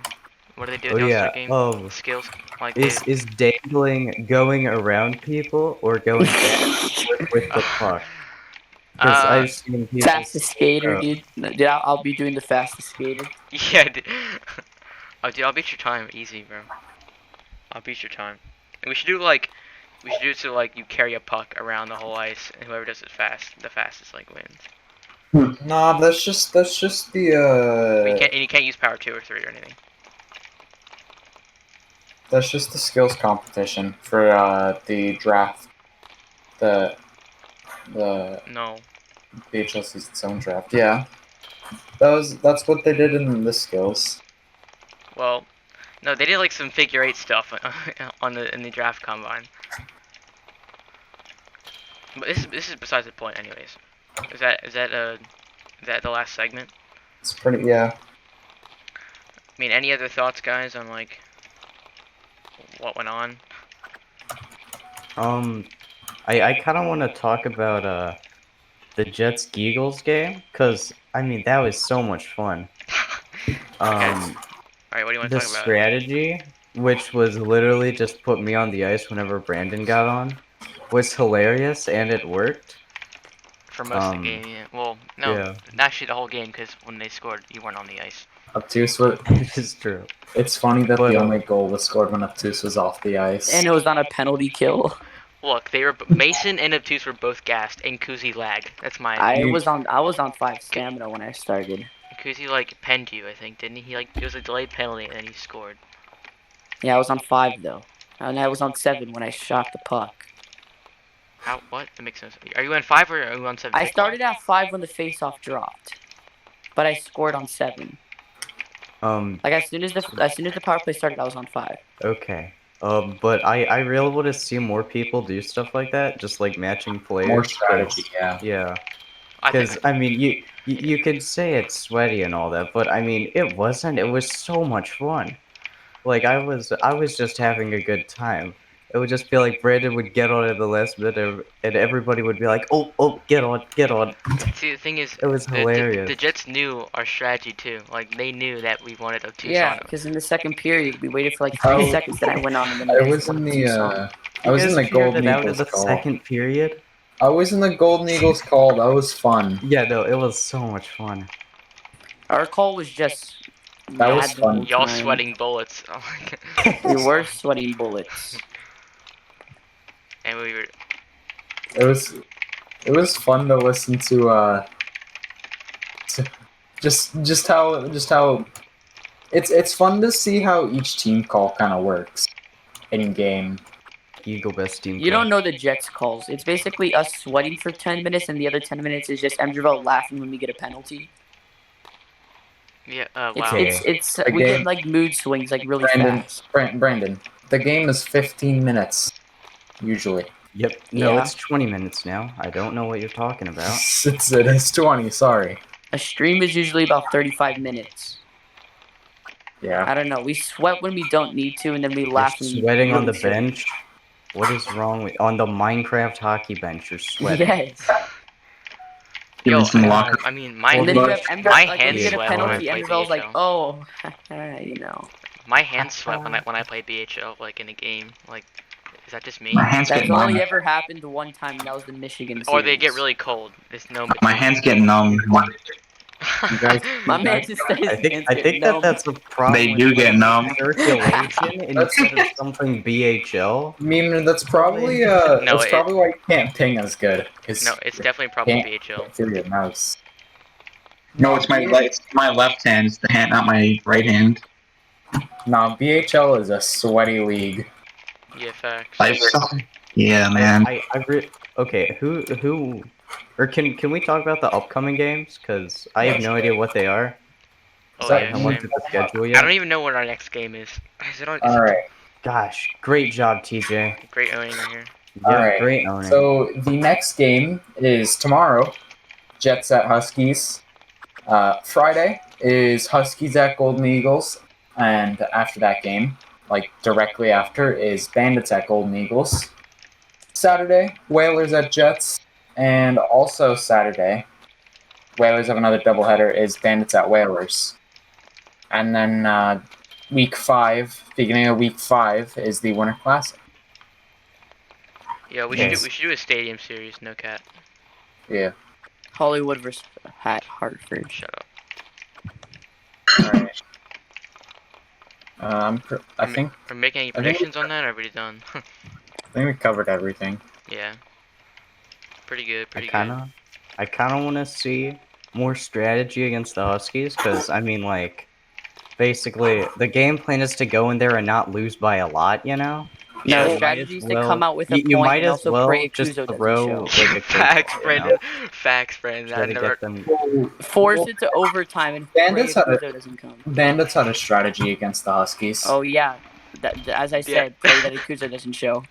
What do they do in the All-Star game? Skills. Like Is dangling going around people or going back with the puck? Because I've seen people. Fastest skater, dude. Dude, I'll be doing the fastest skater. Yeah, dude. Oh, dude, I'll beat your time easy, bro. I'll beat your time. And we should do it so like you carry a puck around the whole ice, and whoever does it the fastest like wins. Nah, that's just the. You can't use power 2 or 3 or anything. That's just the skills competition for the draft. The No. BHL sees its own draft. Yeah, that's what they did in the skills. Well, no, they did like some figure 8 stuff in the draft combine. But this is besides the point, anyways. Is that the last segment? It's pretty, yeah. I mean, any other thoughts, guys, on like what went on? I kind of want to talk about the Jets Eagles game because I mean that was so much fun. Alright, what do you want to The talk about? strategy, which was literally just put me on the ice whenever Brandon got on, was hilarious and it worked. For most of the game, yeah. Well, no, Yeah. actually the whole game because when they scored, you weren't on the ice. Obtuse was. It is true. It's funny that But, the only goal was scored when Obtuse was off the ice. And it was on a penalty kill. Look, Mason and Obtuse were both gassed, and Kuzi lagged. That's my. I was on 5 stamina when I started. Kuzi like penned you, I think, didn't he? It was a delayed penalty, and then he scored. Yeah, I was on 5 though. And I was on 7 when I shot the puck. How? What? That makes sense. Are you on 5 or are you on 7? I started at 5 when the face-off dropped, but I scored on 7. Like as soon as the power play started, I was on 5. Okay. But I really want to see more people do stuff like that, just like matching players. More 'cause- strategy, yeah. Yeah. I think Because I mean, you could say it's sweaty and all that, but I mean, it wasn't. It was so much fun. Like I was just having a good time. It would just be like Brandon would get on at the last minute, and everybody would be like, "Oh, get on, get on." See, the thing is, It was hilarious. the Jets knew our strategy too. Like they knew that we wanted a two Yeah, song. because in the second period, we waited for like 3 Oh. seconds, then I went on, and then I we was in wanted the 2 songs. I was in the You guys figured Golden it out in Eagles the call. second period. I was in the Golden Eagles call. That was fun. Yeah, no, it was so much fun. Our call was just That was mad the fun. whole Y'all time. sweating bullets. Oh my God. We were sweating bullets. And we were. It was fun to listen to just how it's fun to see how each team call kind of works in game. Eagle best team. You don't know the Jets calls. It's basically us sweating for 10 minutes, and the other 10 minutes is just Emderville laughing when we get a penalty. Yeah. It's Wow. Okay. we game- get like mood swings like really Brandon, fast. Brandon, the game is 15 minutes usually. Yep. No, Yeah. it's 20 minutes now. I don't know what you're talking about. It is 20. Sorry. A stream is usually about 35 minutes. Yeah. I don't know. We sweat when we don't need to, and then we You're laugh when we sweating on the really should. bench. What is wrong with on the Minecraft hockey bench? You're sweating. Yes. Give Yo, me some locker. I mean, my And then you have hands, Emder, my like when hands you get a sweat when I penalty, play Emderville's like, BHL. oh, you know. My hands sweat when I play BHL like in a game. Like, is that just me? My hands That's get only numb. ever happened one time, and that was the Michigan series. Or they get really cold. There's no. My hands get numb. You guys, My man just said his I think hands I get think numb. that's a problem. They with, do like, get numb. circulation instead of something BHL. I mean, that's probably No, that's probably why you can't ping as good. No, it's definitely a problem with BHL. through your mouse. No, it's my left hand. It's the hand, not my right hand. No, BHL is a sweaty league. Yeah, facts. Yeah, man. Okay, who, or can we talk about the upcoming games? Because I have no idea what they are. Oh I yeah, haven't looked same. at the schedule I yet. don't even know what our next game is. Is it on? All right. Gosh, great job, TJ. Great owning right here. Yeah, Alright, great owning. So the next game is tomorrow, Jets at Huskies. Friday is Huskies at Golden Eagles, and after that game, like directly after, is Bandits at Golden Eagles. Saturday, Whalers at Jets, and also Saturday, Whalers have another doubleheader, is Bandits at Whalers. And then week 5, beginning of week 5, is the Winter Classic. Yeah, we Yes. should do a stadium series. No cat. Yeah. Hollywood versus Hartford. Shut up. Alright. I think We're making any I think- predictions on that? Or are we done? we covered everything. Yeah. Pretty good. I Pretty good. kind of want to see more strategy against the Huskies, because I mean, like, basically the game plan is to go in there and not lose by a lot, you know. Yeah, No, So the you strategy might is as to well- come out with a you point might and as also well pray just Akuzo doesn't throw show. like a Facts, curveball, you Brandon. know? Facts, Brandon. Try I to never. get them. Force it to overtime and pray Bandits had a- Akuzo doesn't come. Bandits had a strategy against the Huskies. Oh yeah, as I said, pray that Akuzo doesn't show.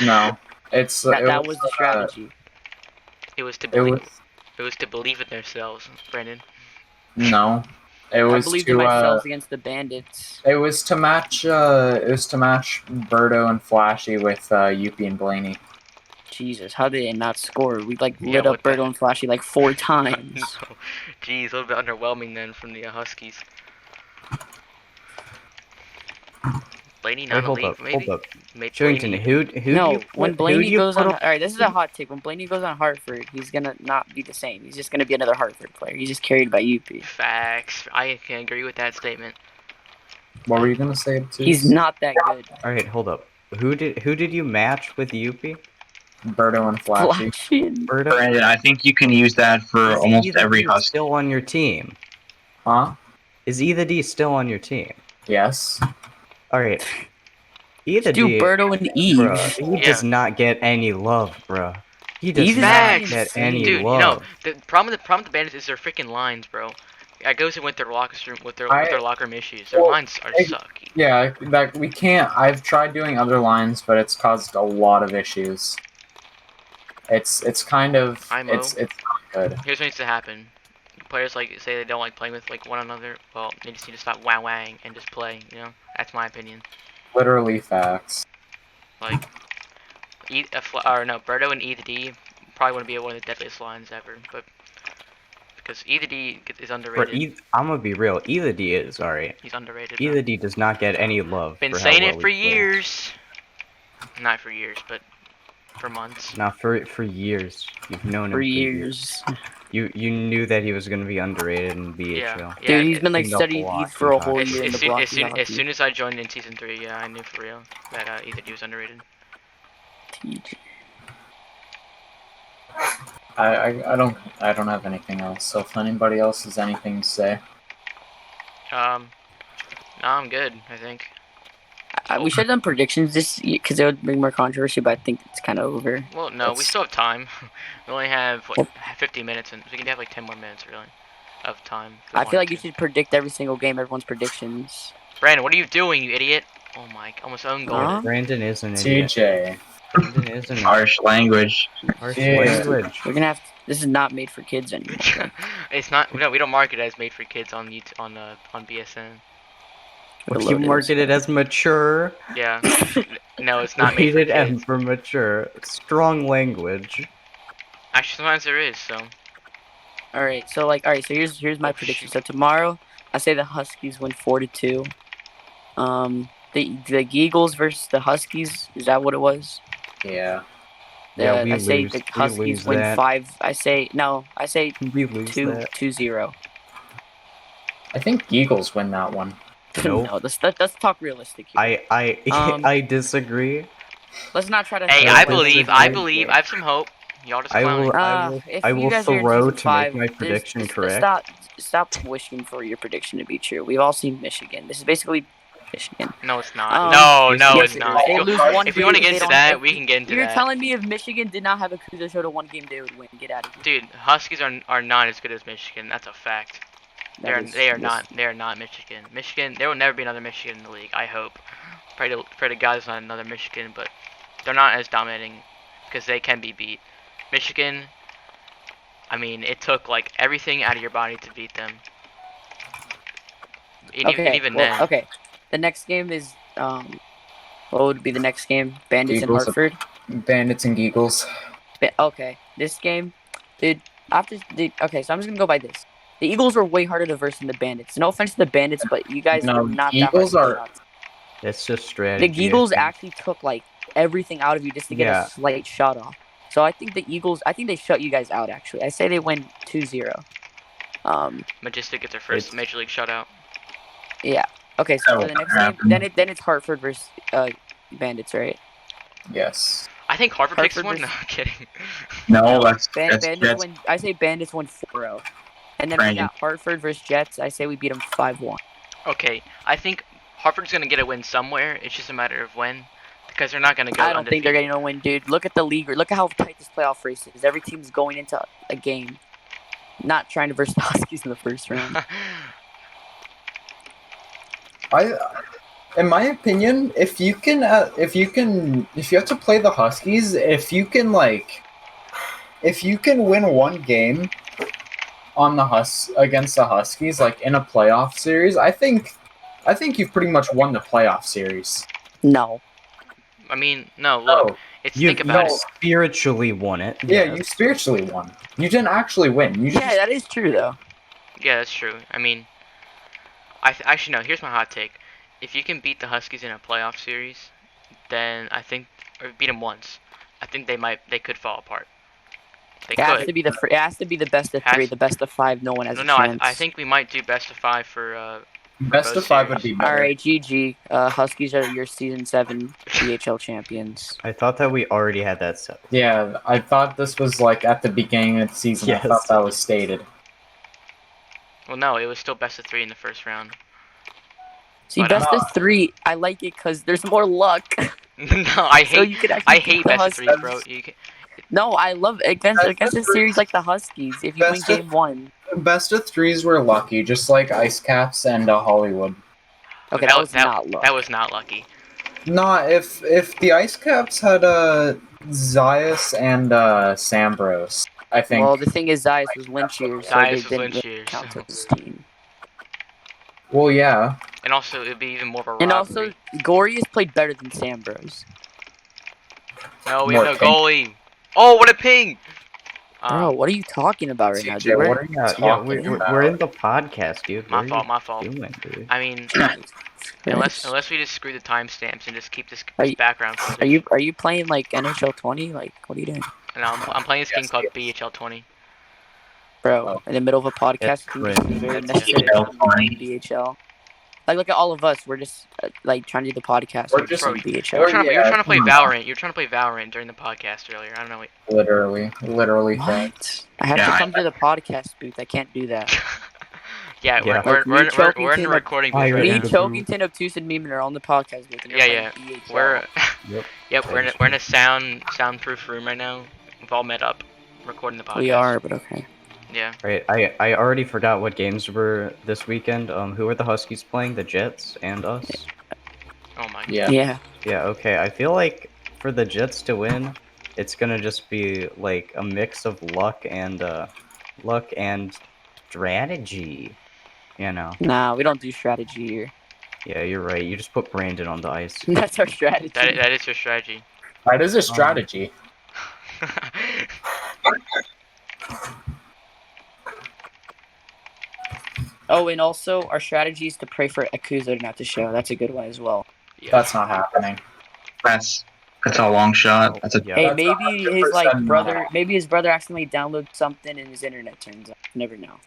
No, it That was the strategy. It was to It believe. was It was to believe in themselves, Brandon. no. It I was believed in to myself against the Bandits. it was to match Birdo and Flashee with Youppi and Blaney. Jesus, how did they not score? We like Yeah, lit up what the- Birdo and Flashee like 4 times. No. Jeez, a little bit underwhelming then from the Huskies. Blaney not in the Hold league, up, maybe? hold up. Made Chillington, Blaney- who No, do you when put- Blaney who do you goes put on, up- all right, this is a hot take. When Blaney goes on Hartford, he's gonna not be the same. He's just gonna be another Hartford player. He's just carried by Youppi. Facts. I can agree with that statement. What were you gonna say? Too? He's not that good. All right, hold up. Who did you match with Youppi? Birdo and Flashee. Flashee and Birdo? Brandon, I think you can use that for Is almost either every D Husky. still on your team? Huh? Is either D still on your team? Yes. All right. Either Do D, Birdo and Eve. bruh, he does not get any love, bruh. He does Eve is not Facts. get any Dude, love. the problem with the Bandits is their freaking lines, bro. It goes in with their locker room, with their locker room issues. Their lines are sucky. Yeah, that we can't. I've tried doing other lines, but it's caused a lot of issues. It's kind of it's not good. Here's what needs to happen. Players like say they don't like playing with like one another. Well, they just need to stop wow-wowing and just play. You know, that's my opinion. Literally facts. Like, Birdo and E the D probably wouldn't be one of the deadliest lines ever, but because E the D is underrated. I'm gonna be real. Either D is alright. He's underrated. Either D does not get any love. Been for saying how it well for he plays. years. Not for years, but for months. Not for years. You've known him For years. You knew that he was gonna be underrated in BHL. Yeah. Dude, he's been like Cleaned up a studying lot Eve for a whole sometimes. year in the As Blockey Hockey. soon as I joined in season 3, yeah, I knew for real that either D was underrated. I don't have anything else. So if anybody else has anything to say, No, I'm good. I think. We should have done predictions this year because it would bring more controversy, but I think it's kind of over. Well, no, we still have time. We only have what, 50 minutes, and we can have like 10 more minutes, really, of time. I feel like you should predict every single game, everyone's predictions. Brandon, what are you doing, you idiot? Oh my, almost own goal. Huh? Brandon is an idiot. TJ. Brandon is an idiot. Harsh language. Harsh Yeah. language. We're gonna have. This is not made for kids anymore. It's not. We don't market it as made for kids on YouTube, on BSN. You market it as mature. Yeah. No, it's not made for Rated M kids. for mature. Strong language. Actually, sometimes there is. So. Alright, so here's my prediction. So tomorrow, I say the Huskies win 4-2. The Eagles versus the Huskies. Is that what it was? Yeah. Yeah, we I say lose. the We Huskies lose win that. 5. I say We lose that. 2-0. I think Eagles win that one. Nope. No, let's talk realistic here. I disagree. Let's not try to. Hey, I I believe- believe. I have some hope. Y'all just clowning. If I you will guys are in throw season to 5, make my prediction just correct. Stop wishing for your prediction to be true. We've all seen Michigan. This is basically Michigan. No, it's not. Um, no, yes, it's it not. is. They lose one If we want to game, get they into don't- that, if- we can get into You're that. telling me if Michigan did not have a coup that showed a one game, they would win. Get out of here. Dude, Huskies are not as good as Michigan. That's a fact. They are not Michigan. Michigan, there will never be another Michigan in the league. I hope. Pray to God there's not another Michigan, but they're not as dominating because they can be beat. Michigan, I mean, it took like everything out of your body to beat them. Then. Okay. The next game is what would be the next game? Bandits and Eagles. Hartford. Bandits and Eagles. Okay, this game, dude. So I'm just gonna go by this. The Eagles were way harder to verse than the Bandits. No offense to the Bandits, but you guys No, are not Eagles that hard are- to shots. That's just strategy. The Eagles I think. actually took like everything out of you just to get Yeah. a slight shot off. So I think the Eagles. I think they shut you guys out. Actually, I say they win 2-0. Majestic gets their first It's- major league shutout. Yeah. Okay. So Oh, for the next crap. game, then it's Hartford versus Bandits, right? Yes. I think Hartford takes Hartford one. No, I'm kidding. No, that's Bandits win. I say Bandits win 4-0. And then we Brandon. got Hartford versus Jets. I say we beat them 5-1. Okay, I think Hartford's gonna get a win somewhere. It's just a matter of when, because they're not gonna go. I don't think they're undefeated. getting a win, dude. Look at the league. Look at how tight this playoff race is. Every team's going into a game, not trying to verse the Huskies in the first round. In my opinion, if you have to play the Huskies, if you can win one game on against the Huskies, like in a playoff series, I think you've pretty much won the playoff series. No. I mean, no. Look, Oh, think about it. spiritually won it. yeah, yes. you spiritually won. You didn't actually win. You just Yeah, that is true though. Yeah, that's true. I mean, actually no. Here's my hot take. If you can beat the Huskies in a playoff series, then I think, or beat them once, I think they could fall apart. They It has could. to be the best of Has- 3, the best of 5. No one has No, a chance. I think we might do best of 5 for best of 5 would be better. All right, GG. Huskies are your season 7 BHL champions. I thought that we already had that set. Yeah, I thought this was like at the beginning of the season. Yes. I thought that was stated. Well, no, it was still best of 3 in the first round. See, But, best of 3, I like it because there's more luck. no, I So hate you could actually I beat hate the best of threes, Huskies. bro. You can, No, I love against a series like the Huskies. If you win Best of- game 1, Best of 3s were lucky, just like Ice Caps and Hollywood. okay, that was not luck. That was not lucky. Not if the Ice Caps had Zayas and Sambros, I think. Well, the thing is, Zayas was Lynchier, so they Zayas was didn't really Lynchier, count so- as a team. Well, yeah. And also, it'd be even more of a And robbery. also, Gorius played better than Sambros. No, we have no More ping. goalie. Oh, what a ping! Bro, what are you talking about right now, CJ, dude? what are you Yeah, talking we're about? in the podcast, dude. My What are fault, you my fault. doing, dude? I mean, Christ. unless we just screw the timestamps and just keep this Are you- background Are footage. you playing like NHL 20? Like, what are you doing, And I'm playing this game called BHL 20. bro? In the middle of a podcast, It's you think this is very cringe. necessary BHL to be playing BHL. Like, look at all of us. We're just like trying to do the podcast. We're We're just just- on BHL. You were trying to play come on. Valorant. You were trying to play Valorant during the podcast earlier. I don't know. Literally. What? I have Yeah, to come to the podcast booth. I can't do that. Yeah, Yeah. we're Like, me, we're in the Chokington, recording Fire booth right Me, in now. the Chokington, Obtuse, and Meeman are on the podcast booth. And you're Yeah, playing BHL. We're Yep. yep. We're in a soundproof room right now. We've all met up, recording the podcast. We are, but okay. Yeah. Right, I already forgot what games were this weekend. Who are the Huskies playing? The Jets and us? Oh my. Yeah. Yeah. Yeah, okay. I feel like for the Jets to win, it's gonna just be like a mix of luck and strategy. You know. Nah, we don't do strategy here. Yeah, you're right. You just put Brandon on the ice. That's our strategy. That is your strategy. That is a strategy. Oh, and also our strategy is to pray for Akuzo not to show. That's a good one as well. Yeah. That's not happening. That's a long shot. That's a Yeah. Hey, That's maybe his 100% brother, maybe his brother accidentally downloaded something and his internet turns off. Never know.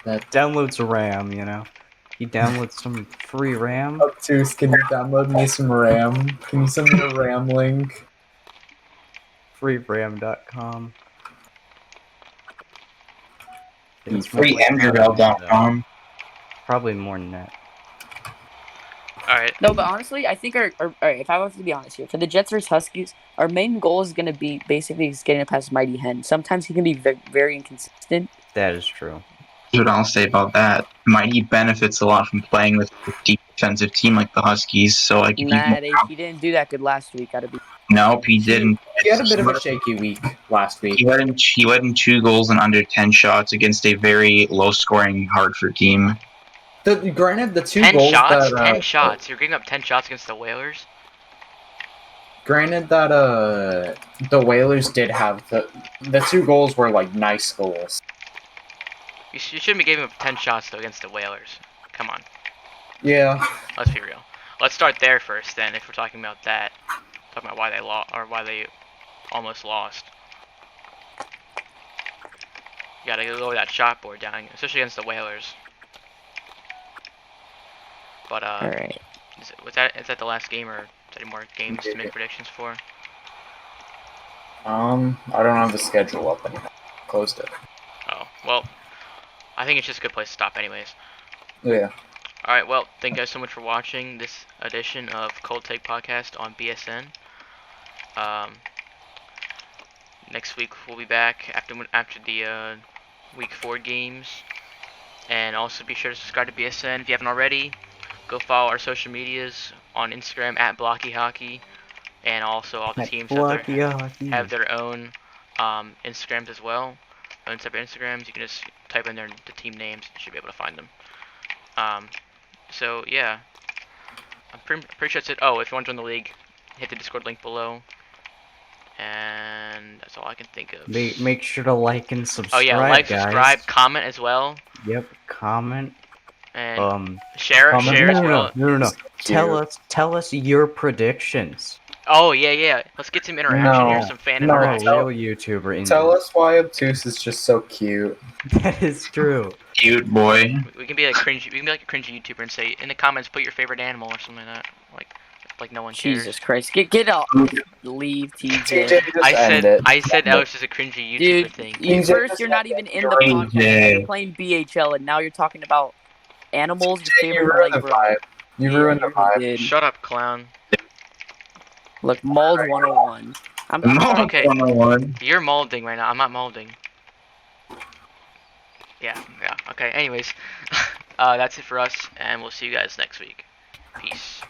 Downloads RAM, you know. He downloads some free RAM. Obtuse, can you download me some RAM? Can you send me a RAM link? Freeram.com. It's freeMurel.com. Probably more than that. All right. No, but honestly, I think all right, if I have to be honest here, for the Jets versus Huskies, our main goal is going to be basically just getting past Mighty Hen. Sometimes he can be very inconsistent. That is true. Here's what I'll say about that. Mighty benefits a lot from playing with a deep defensive team like the Huskies. So like, if Nah, you, he didn't do that good last week. Gotta be. nope, he didn't. He had a bit of a shaky week last week. He led in 2 goals and under 10 shots against a very low-scoring Hartford team. Granted, the 2 10 goals shots. that 10 shots. You're giving up 10 shots against the Whalers. Granted that the Whalers did have the 2 goals were like nice goals. You shouldn't be giving up 10 shots though against the Whalers. Come on. Yeah. Let's be real. Let's start there first, then. If we're talking about that, talking about why they lost or why they almost lost. You gotta lower that shot board down, especially against the Whalers. But All right. is that the last game, or is there any more games to make predictions for? I don't have the schedule up anymore. Closed it. Oh well, I think it's just a good place to stop, anyways. Yeah. All right. Well, thank you guys so much for watching this edition of Coldtake podcast on BSN. Next week we'll be back after the week 4 games, and also be sure to subscribe to BSN if you haven't already. Go follow our social medias on Instagram at Blockey Hockey, and also all the teams have their own Instagrams as well. Own separate Instagrams. You can just type in the team names. You should be able to find them. So yeah, I'm pretty sure that's it. Oh, if you want to join the league, hit the Discord link below. And that's all I can think of. Make sure to like and subscribe. Oh yeah, like, guys. subscribe, comment as well. Yep, comment. And share as well. No. Tell us your predictions. Oh yeah. Let's get some interaction here, some fan No, interaction. Real YouTuber in Tell us why Obtuse is just so cute. That is true. Cute boy. We can be like cringy. We can be like a cringy YouTuber and say in the comments, put your favorite animal or something like that. Like no one cares. Jesus Christ. Get out. Leave, TJ. TJ, just end it. I said that was just a cringy YouTuber Dude, thing. First, you're not even in the podcast. You're playing BHL, and now you're talking about animals, your You favorite ruined like the bro. vibe. You Yeah, ruined the you really vibe. did. Shut up, clown. Look, mold 101. I'm Mold Okay. 101. You're molding right now. I'm not molding. Yeah. Okay. Anyways, that's it for us, and we'll see you guys next week. Peace.